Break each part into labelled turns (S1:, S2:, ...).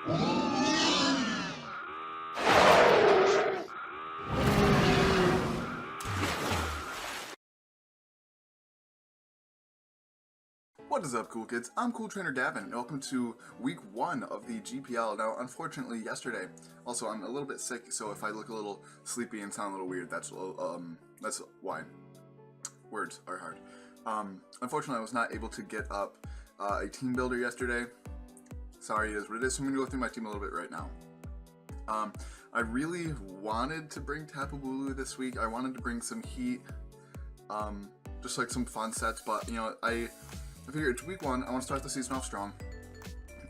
S1: What is up, cool kids? I'm Cool Trainer Davin, and welcome to week 1 of the GPL. Now, unfortunately, yesterday, also I'm a little bit sick, so if I look a little sleepy and sound a little weird, that's why. Words are hard. Unfortunately, I was not able to get up a team builder yesterday. Sorry, it is what it is. So I'm gonna go through my team a little bit right now. I really wanted to bring Tapu Bulu this week. I wanted to bring some heat, just like some fun sets, but you know, I figured it's week 1, I want to start the season off strong.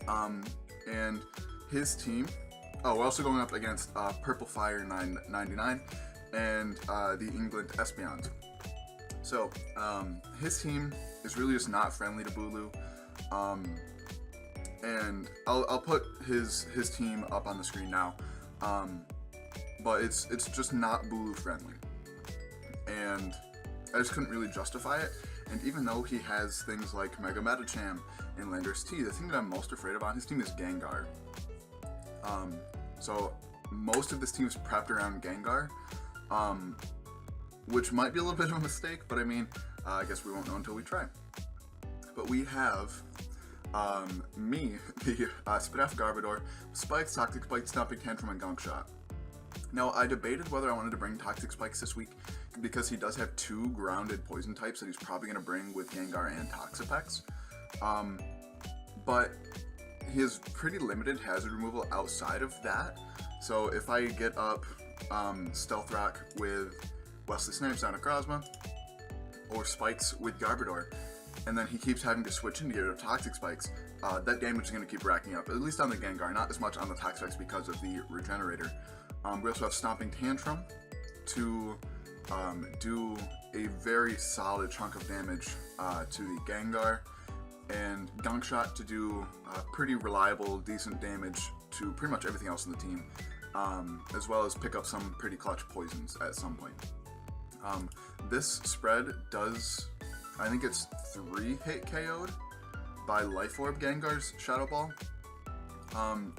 S1: And his team, we're also going up against Purple Fire 999 and the England Espeons. So, his team is really just not friendly to Bulu. And I'll put his team up on the screen now. But it's just not Bulu friendly. And I just couldn't really justify it. And even though he has things like Mega Metacham and Landorus T, the thing that I'm most afraid of on his team is Gengar. So most of this team is prepped around Gengar, which might be a little bit of a mistake, but I mean, I guess we won't know until we try. But we have me, the Spadaf Garbodor, Spikes, Toxic Spikes, Stomping Tantrum, and Gunk Shot. Now, I debated whether I wanted to bring Toxic Spikes this week because he does have 2 grounded poison types that he's probably going to bring with Gengar and Toxapex. But he has pretty limited hazard removal outside of that. So if I get up Stealth Rock with Wesley Snipes on Necrozma, or Spikes with Garbodor, and then he keeps having to switch in to get rid of Toxic Spikes, that damage is going to keep racking up, at least on the Gengar, not as much on the Toxapex because of the Regenerator. We also have Stomping Tantrum to do a very solid chunk of damage to the Gengar, and Gunk Shot to do pretty reliable, decent damage to pretty much everything else in the team, as well as pick up some pretty clutch poisons at some point. This spread does, I think it's 3 hit KO'd by Life Orb Gengar's Shadow Ball.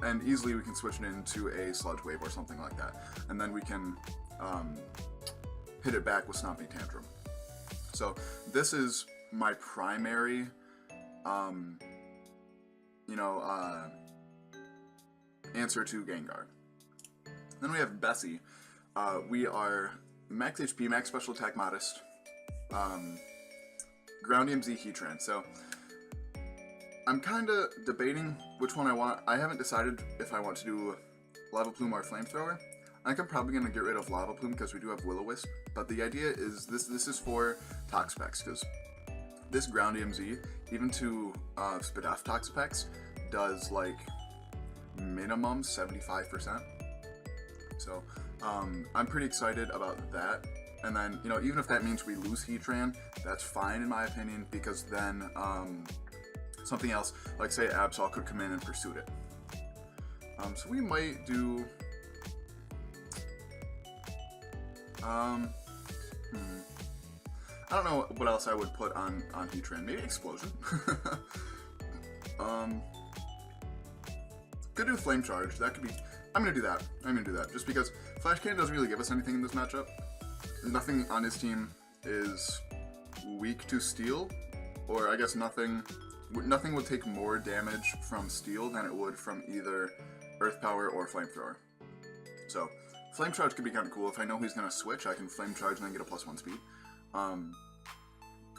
S1: And easily we can switch it into a Sludge Wave or something like that. And then we can hit it back with Stomping Tantrum. So this is my primary, answer to Gengar. Then we have Bessie. We are max HP, max special attack, modest, Ground EMZ, Heatran. So I'm kind of debating which one I want. I haven't decided if I want to do Lava Plume or Flamethrower. I think I'm probably going to get rid of Lava Plume because we do have Will-O-Wisp, but the idea is this is for Toxapex, because this Ground EMZ, even to Spadaf Toxapex, does like minimum 75%. So I'm pretty excited about that. And then, you know, even if that means we lose Heatran, that's fine in my opinion, because then something else, like say Absol, could come in and pursue it. So we might do I don't know what else I would put on Heatran. Maybe Explosion. Could do Flame Charge. That could be. I'm gonna do that. Just because Flash Cannon doesn't really give us anything in this matchup. Nothing on his team is weak to Steel, or I guess nothing would take more damage from Steel than it would from either Earth Power or Flamethrower. So Flame Charge could be kind of cool. If I know he's going to switch, I can Flame Charge and then get a +1 speed. And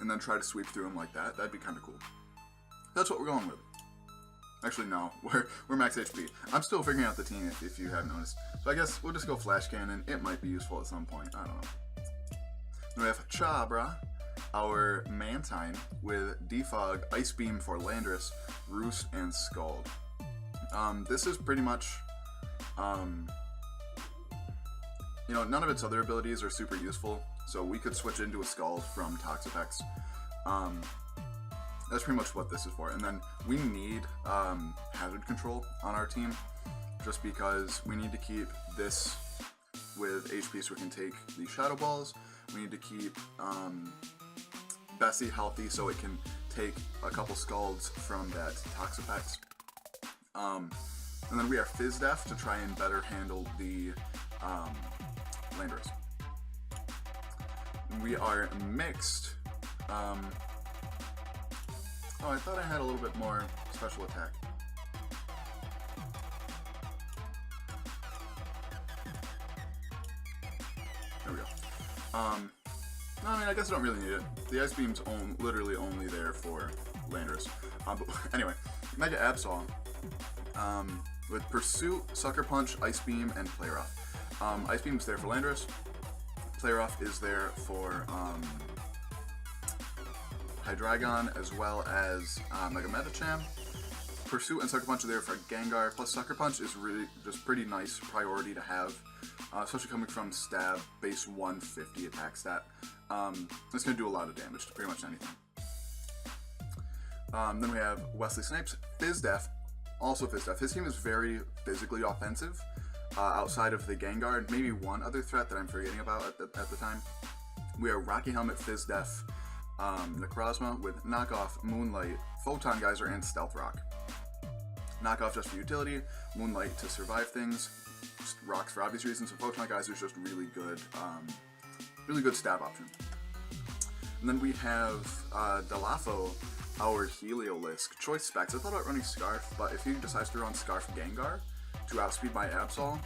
S1: then try to sweep through him like that. That'd be kind of cool. That's what we're going with. Actually, no. We're max HP. I'm still figuring out the team, if you haven't noticed. So I guess we'll just go Flash Cannon. It might be useful at some point. I don't know. Then we have Chabra, our Mantine, with Defog, Ice Beam for Landorus, Roost, and Scald. This is pretty much, you know, none of its other abilities are super useful, so we could switch into a Scald from Toxapex. That's pretty much what this is for. And then we need hazard control on our team, just because we need to keep this with HP so we can take the Shadow Balls. We need to keep Bessie healthy so it can take a couple Scalds from that Toxapex. And then we are Fizdef to try and better handle the Landorus. We are Mixed. Oh, I thought I had a little bit more special attack. There we go. No, I mean, I guess I don't really need it. The Ice Beam's literally only there for Landorus. But anyway, Mega Absol. With Pursuit, Sucker Punch, Ice Beam, and Play Rough. Ice Beam's there for Landorus. Play Rough is there for Hydreigon, as well as Mega Medicham. Pursuit and Sucker Punch are there for Gengar, plus Sucker Punch is really just pretty nice priority to have, especially coming from Stab, base 150 attack stat. It's going to do a lot of damage to pretty much anything. Then we have Wesley Snipes, Fizdef, also Fizdef. His team is very physically offensive, outside of the Gengar, and maybe one other threat that I'm forgetting about at the time. We are Rocky Helmet, Fizdef, Necrozma with Knockoff, Moonlight, Photon Geyser, and Stealth Rock. Knockoff just for utility, Moonlight to survive things, Rocks for obvious reasons, and Photon Geyser is just really good stab option. And then we have Delafo, our Heliolisk. Choice specs. I thought about running Scarf, but if he decides to run Scarf Gengar to outspeed my Absol,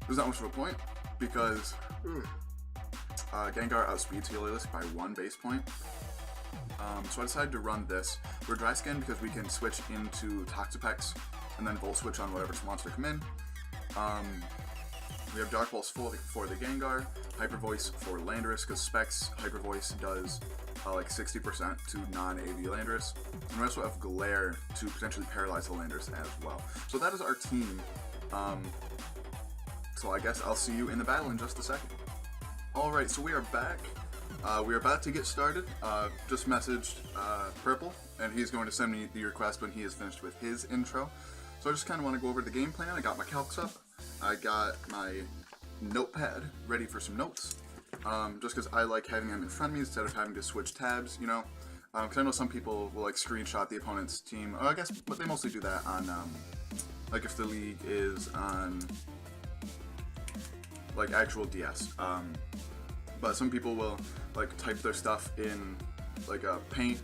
S1: there's not much of a point, because Gengar outspeeds Heliolisk by 1 base point. So I decided to run this. We're Dry Skin because we can switch into Toxapex and then Volt Switch on whatever monster come in. We have Dark Pulse for the Gengar, Hyper Voice for Landorus, because Specs Hyper Voice does like 60% to non-AV Landorus. And we also have Glare to potentially paralyze the Landorus as well. So that is our team. So I guess I'll see you in the battle in just a second. Alright, so we are back. We are about to get started. Just messaged Purple, and he's going to send me the request when he is finished with his intro. So I just kind of want to go over the game plan. I got my calcs up. I got my notepad ready for some notes. Just because I like having them in front of me instead of having to switch tabs, you know. Because I know some people will like screenshot the opponent's team. I guess, but they mostly do that on like if the league is on like actual DS. But some people will like type their stuff in like a Paint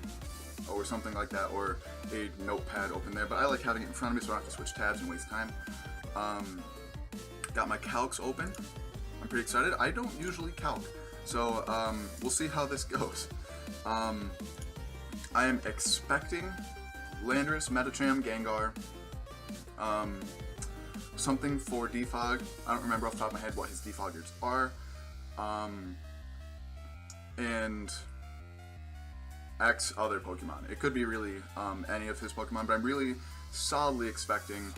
S1: or something like that, or a notepad open there. But I like having it in front of me so I don't have to switch tabs and waste time. Got my calcs open. I'm pretty excited. I don't usually calc, so we'll see how this goes. I am expecting Landorus, Medicham, Gengar, something for Defog. I don't remember off the top of my head what his Defoggers are. And X other Pokemon. It could be really any of his Pokemon, but I'm really solidly expecting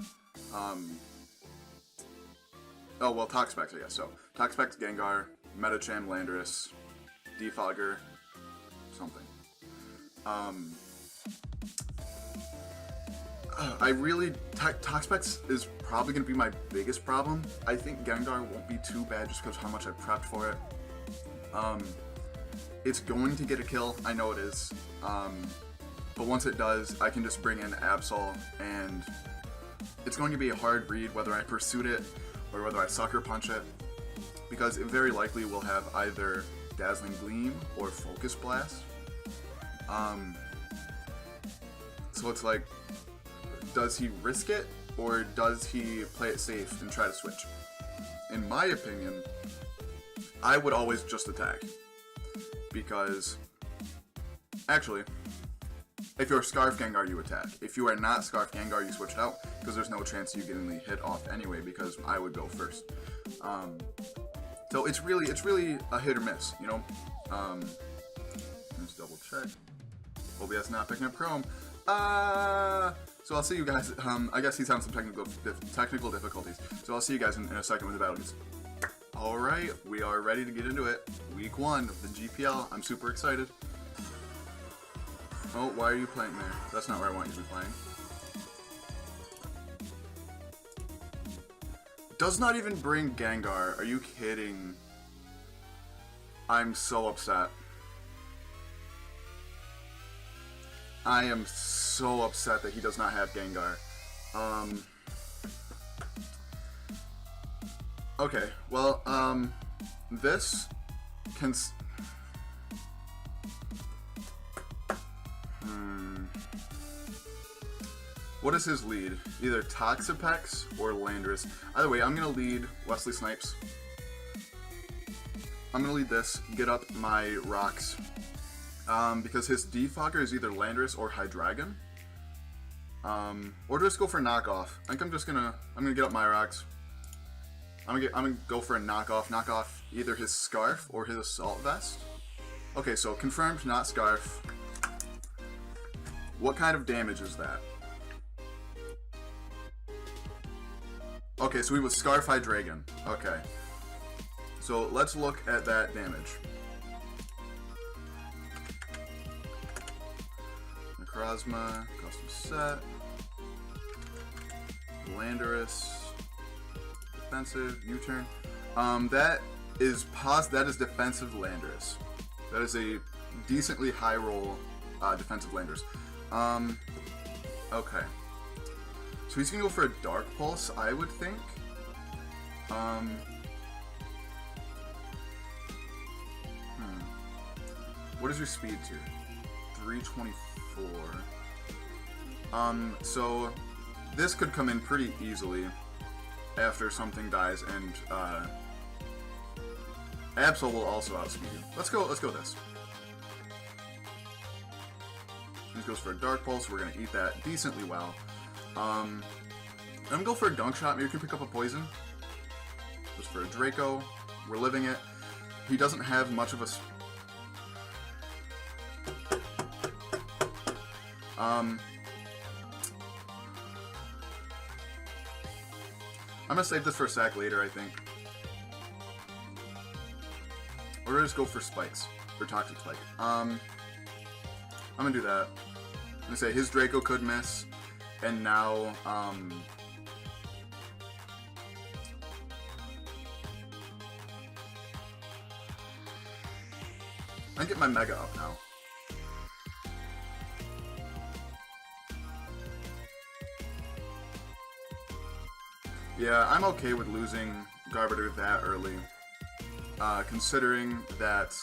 S1: oh, well, Toxapex, I guess. So, Toxapex, Gengar, Medicham, Landorus, Defogger, something. I really... Toxapex is probably going to be my biggest problem. I think Gengar won't be too bad just because of how much I prepped for it. It's going to get a kill, I know it is. But once it does, I can just bring in Absol, and it's going to be a hard read whether I pursued it or whether I Sucker Punch it, because it very likely will have either Dazzling Gleam or Focus Blast. So it's like, does he risk it, or does he play it safe and try to switch? In my opinion, I would always just attack, because, actually, if you're Scarf Gengar, you attack. If you are not Scarf Gengar, you switch it out, because there's no chance you getting the hit off anyway, because I would go first. So it's really a hit or miss, you know? Let's double check. OBS not picking up Chrome. So I'll see you guys, I guess he's having some technical difficulties. So I'll see you guys in a second when the battle gets. Alright, we are ready to get into it. Week 1 of the GPL. I'm super excited. Oh, why are you playing there? That's not where I want you to be playing. Does not even bring Gengar. Are you kidding? I'm so upset. I am so upset that he does not have Gengar. Okay, well, this can... What is his lead? Either Toxapex or Landorus. Either way, I'm going to lead Wesley Snipes. I'm going to lead this, get up my rocks. Because his Defogger is either Landorus or Hydreigon. Or just go for a knockoff. I think I'm gonna get up my rocks. I'm gonna go for a knock off either his Scarf or his Assault Vest. Okay, so confirmed, not Scarf. What kind of damage is that? Okay, so he was Scarf Hydreigon. Okay. So let's look at that damage. Necrozma, custom set. Landorus. Defensive, U-turn. That is defensive Landorus. That is a decently high roll defensive Landorus. Okay. So he's gonna go for a Dark Pulse, I would think. What is your speed to? 324. So this could come in pretty easily after something dies, and Absol will also outspeed you. Let's go this. This goes for a Dark Pulse. We're gonna eat that decently well. I'm gonna go for a Dunk Shot. Maybe we can pick up a Poison. Just for a Draco. We're living it. He doesn't have much of a... I'm gonna save this for a sack later, I think. Or just go for Spikes. For Toxic Spike. I'm gonna do that. I'm gonna say his Draco could miss. And now, I get my Mega up now. Yeah, I'm okay with losing Garbiter that early. Considering that,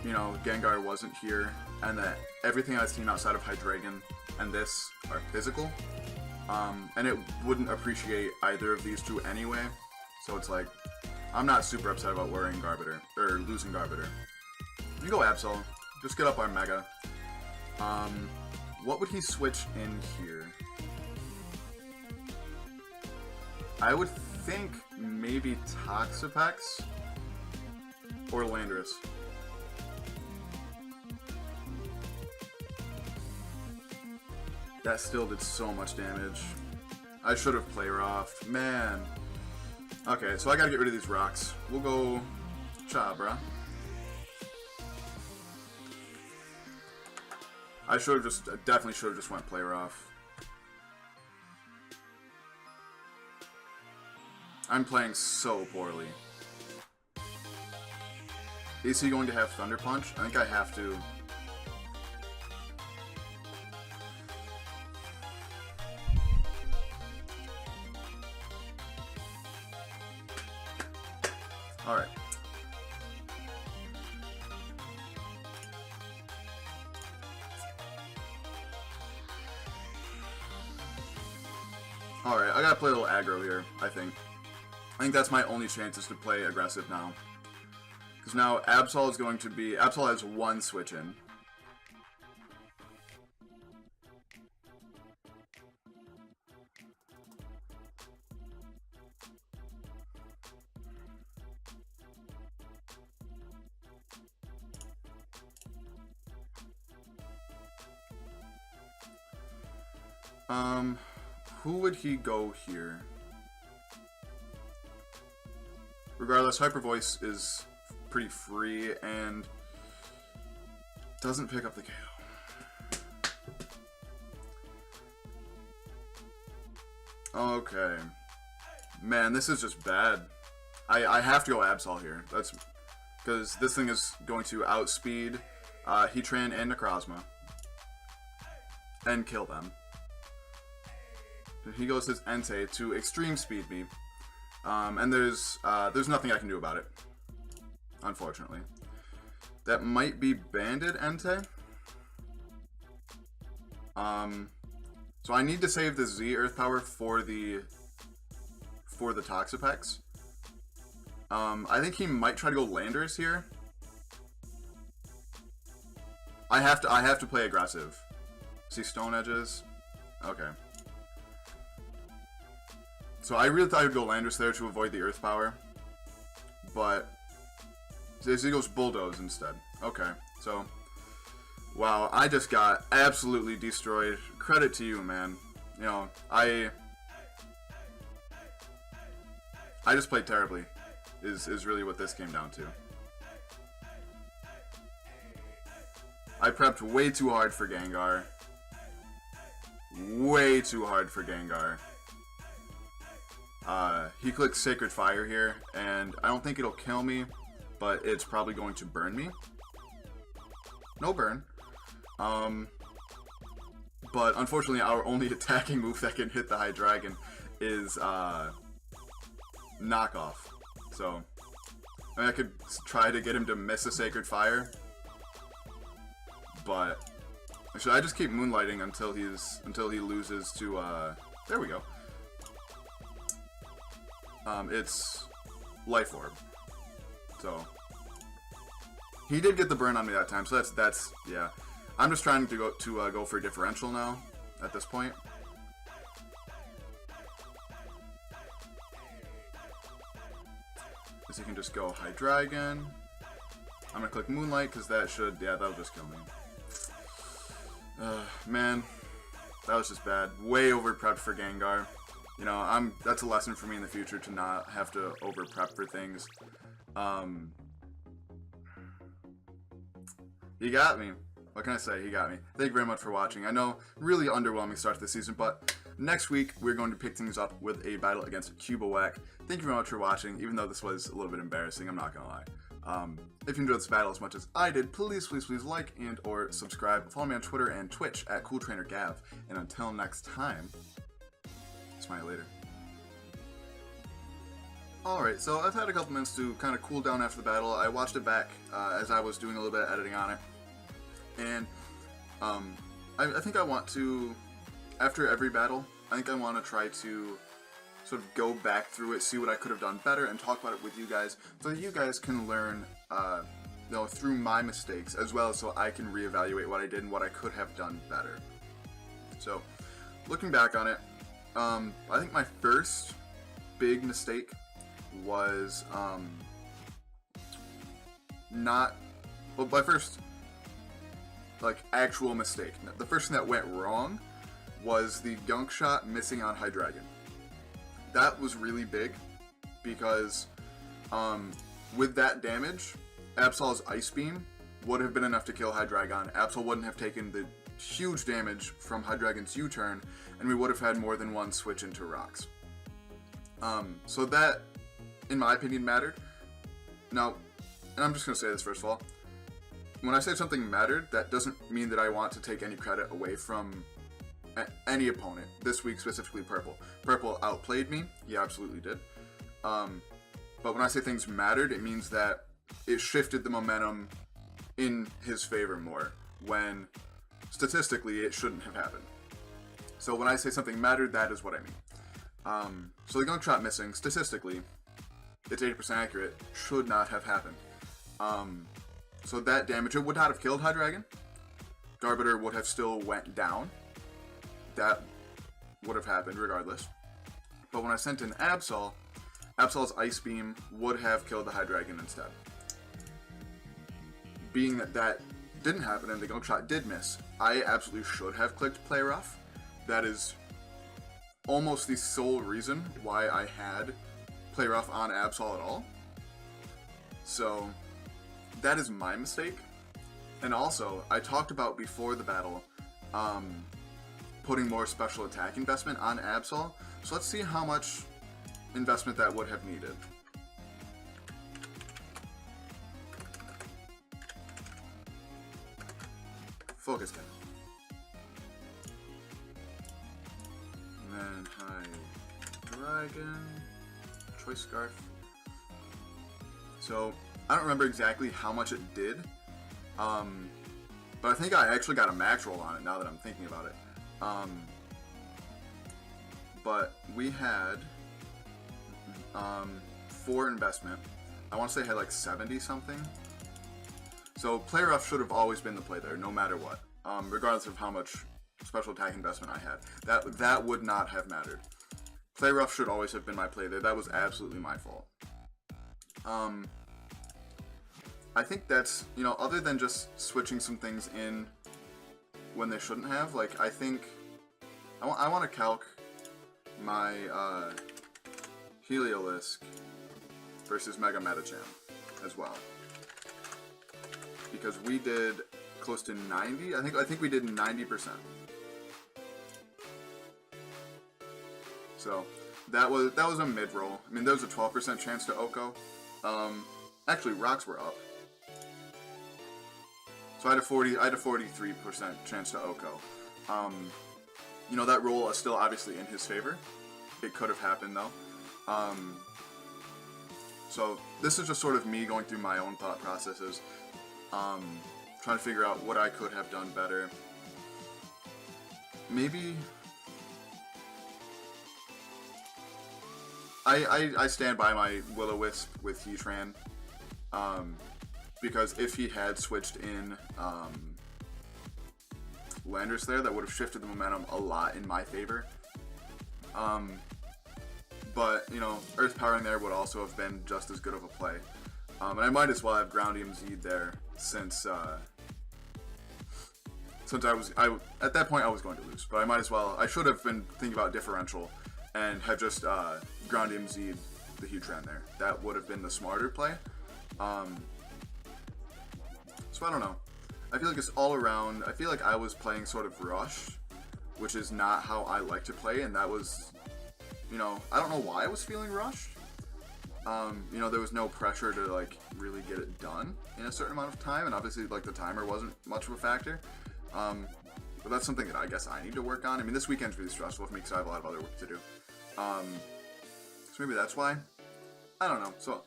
S1: you know, Gengar wasn't here, and that everything I've seen outside of Hydreigon and this are physical, and it wouldn't appreciate either of these two anyway, so it's like, I'm not super upset about worrying Garbiter, or losing Garbiter. You go Absol, just get up our Mega. What would he switch in here? I would think maybe Toxapex or Landorus. That still did so much damage. I should have Play Roughed. Man. Okay, so I gotta get rid of these rocks. We'll go Chabra. I definitely should have just went Play Rough. I'm playing so poorly. Is he going to have Thunder Punch? I think I have to. Alright. Alright, I gotta play a little aggro here, I think. I think that's my only chance is to play aggressive now. Because now Absol is going to be... Absol has one switch in. Who would he go here? Regardless, Hyper Voice is pretty free and doesn't pick up the KO. Okay. Man, this is just bad. I have to go Absol here. That's because this thing is going to outspeed Heatran and Necrozma and kill them. he goes his Entei to extreme speed me. And there's nothing I can do about it, unfortunately. That might be banded Entei. So I need to save the Z Earth Power for the Toxapex. I think he might try to go Landers here. I have to play aggressive. See Stone Edges? Okay. So I really thought I'd go Landers there to avoid the Earth Power. But he goes Bulldoze instead. Okay, so wow, I just got absolutely destroyed. Credit to you, man. You know, I just played terribly, is really what this came down to. I prepped way too hard for Gengar. Way too hard for Gengar. He clicks Sacred Fire here, and I don't think it'll kill me, but it's probably going to burn me. No burn. But unfortunately, our only attacking move that can hit the Hydreigon is Knockoff. So, I mean, I could try to get him to miss a Sacred Fire, but should I just keep Moonlighting until he loses to there we go. It's Life Orb. So he did get the burn on me that time, so that's yeah. I'm just trying to go for a differential now at this point. Because he can just go Hydreigon. I'm gonna click Moonlight because that'll just kill me. Man, that was just bad. Way over prepped for Gengar. You know, that's a lesson for me in the future to not have to over prep for things. He got me. What can I say? He got me. Thank you very much for watching. I know, really underwhelming start to the season, but next week we're going to pick things up with a battle against Cubawak. Thank you very much for watching, even though this was a little bit embarrassing, I'm not gonna lie. If you enjoyed this battle as much as I did, please like and or subscribe. Follow me on Twitter and Twitch at CoolTrainerGav. And until next time, smile later. Alright, so I've had a couple minutes to kind of cool down after the battle. I watched it back as I was doing a little bit of editing on it. And I think I want to, after every battle, I think I want to try to sort of go back through it, see what I could have done better, and talk about it with you guys, so that you guys can learn, you know, through my mistakes, as well as so I can reevaluate what I did and what I could have done better. So, looking back on it, I think my first big mistake was my first actual mistake. The first thing that went wrong was the Gunk Shot missing on Hydreigon. That was really big because with that damage, Absol's Ice Beam would have been enough to kill Hydreigon. Absol wouldn't have taken the huge damage from Hydreigon's U-turn, and we would have had more than one switch into rocks. So that, in my opinion, mattered. Now, and I'm just going to say this first of all, when I say something mattered, that doesn't mean that I want to take any credit away from any opponent. This week, specifically Purple. Purple outplayed me. He absolutely did. But when I say things mattered, it means that it shifted the momentum in his favor more, when statistically it shouldn't have happened. So when I say something mattered, that is what I mean. So the Gunk Shot missing, statistically, it's 80% accurate, should not have happened. So that damage, it would not have killed Hydreigon. Garbiter would have still went down. That would have happened regardless. But when I sent in Absol, Absol's Ice Beam would have killed the Hydreigon instead. Being that that didn't happen and the Gunk Shot did miss, I absolutely should have clicked Play Rough. That is almost the sole reason why I had Play Rough on Absol at all. So that is my mistake. And also, I talked about before the battle, putting more special attack investment on Absol. So let's see how much investment that would have needed. Focus Pen. And then Hydreigon, Choice Scarf. So, I don't remember exactly how much it did, but I think I actually got a max roll on it now that I'm thinking about it. But we had 4 investment. I want to say I had like 70 something. So play rough should have always been the play there, no matter what, regardless of how much special attack investment I had. That would not have mattered. Play rough should always have been my play there. That was absolutely my fault. I think that's, you know, other than just switching some things in when they shouldn't have, like, I think I want to calc my Heliolisk versus Mega Metachamp as well, because we did close to 90. I think we did 90%. So that was a mid roll. I mean, there was a 12% chance to Oko. Actually, rocks were up. So I had a 43% chance to Oko. You know, that roll is still obviously in his favor. It could have happened though. So this is just sort of me going through my own thought processes, trying to figure out what I could have done better. Maybe I stand by my Will-O-Wisp with Heatran, because if he had switched in Landorus there, that would have shifted the momentum a lot in my favor. But, you know, Earth Powering there would also have been just as good of a play. And I might as well have Groundium Z'd there, since at that point I was going to lose. But I should have been thinking about differential and have just Groundium Z'd the Heatran there. That would have been the smarter play. So I don't know. I feel like it's all around. I feel like I was playing sort of rushed, which is not how I like to play, and that was, you know, I don't know why I was feeling rushed. You know, there was no pressure to like really get it done in a certain amount of time, and obviously like the timer wasn't much of a factor. But that's something that I guess I need to work on. I mean, this weekend's really stressful for me because I have a lot of other work to do. So maybe that's why. I don't know. So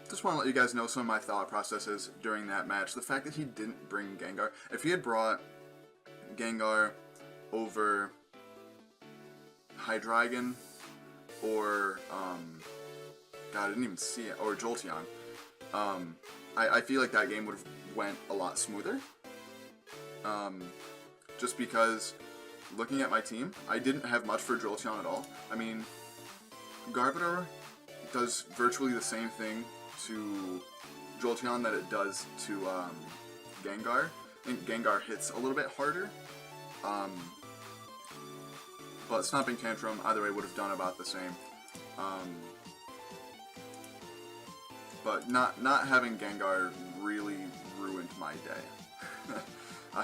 S1: just want to let you guys know some of my thought processes during that match. The fact that he didn't bring Gengar. If he had brought Gengar over Hydreigon or God, I didn't even see it, or Jolteon, I feel like that game would have went a lot smoother. Just because looking at my team, I didn't have much for Jolteon at all. I mean, Garbodor does virtually the same thing to Jolteon that it does to Gengar. I think Gengar hits a little bit harder, but Stomping Tantrum either way would have done about the same. But not having Gengar really ruined my day.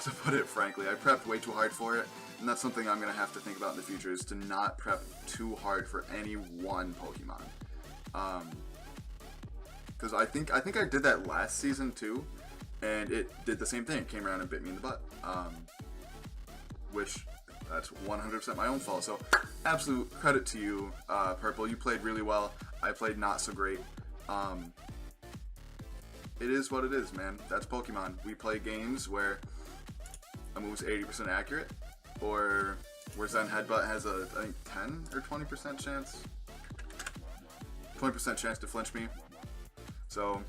S1: To put it frankly, I prepped way too hard for it, and that's something I'm going to have to think about in the future, is to not prep too hard for any one Pokemon. Because I think I did that last season too, and it did the same thing. It came around and bit me in the butt. Which, that's 100% my own fault. So, absolute credit to you, Purple. You played really well. I played not so great. It is what it is, man. That's Pokemon. We play games where a move's 80% accurate, or where Zen Headbutt has a, I think, 10 or 20% chance. 20% chance to flinch me. So,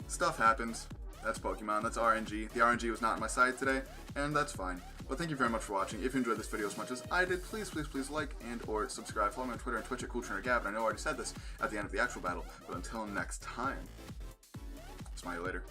S1: stuff happens. That's Pokemon. That's RNG. The RNG was not on my side today, and that's fine. But thank you very much for watching. If you enjoyed this video as much as I did, please like and or subscribe. Follow me on Twitter and Twitch at CoolTrainerGab. And I know I already said this at the end of the actual battle, but until next time, smile you later.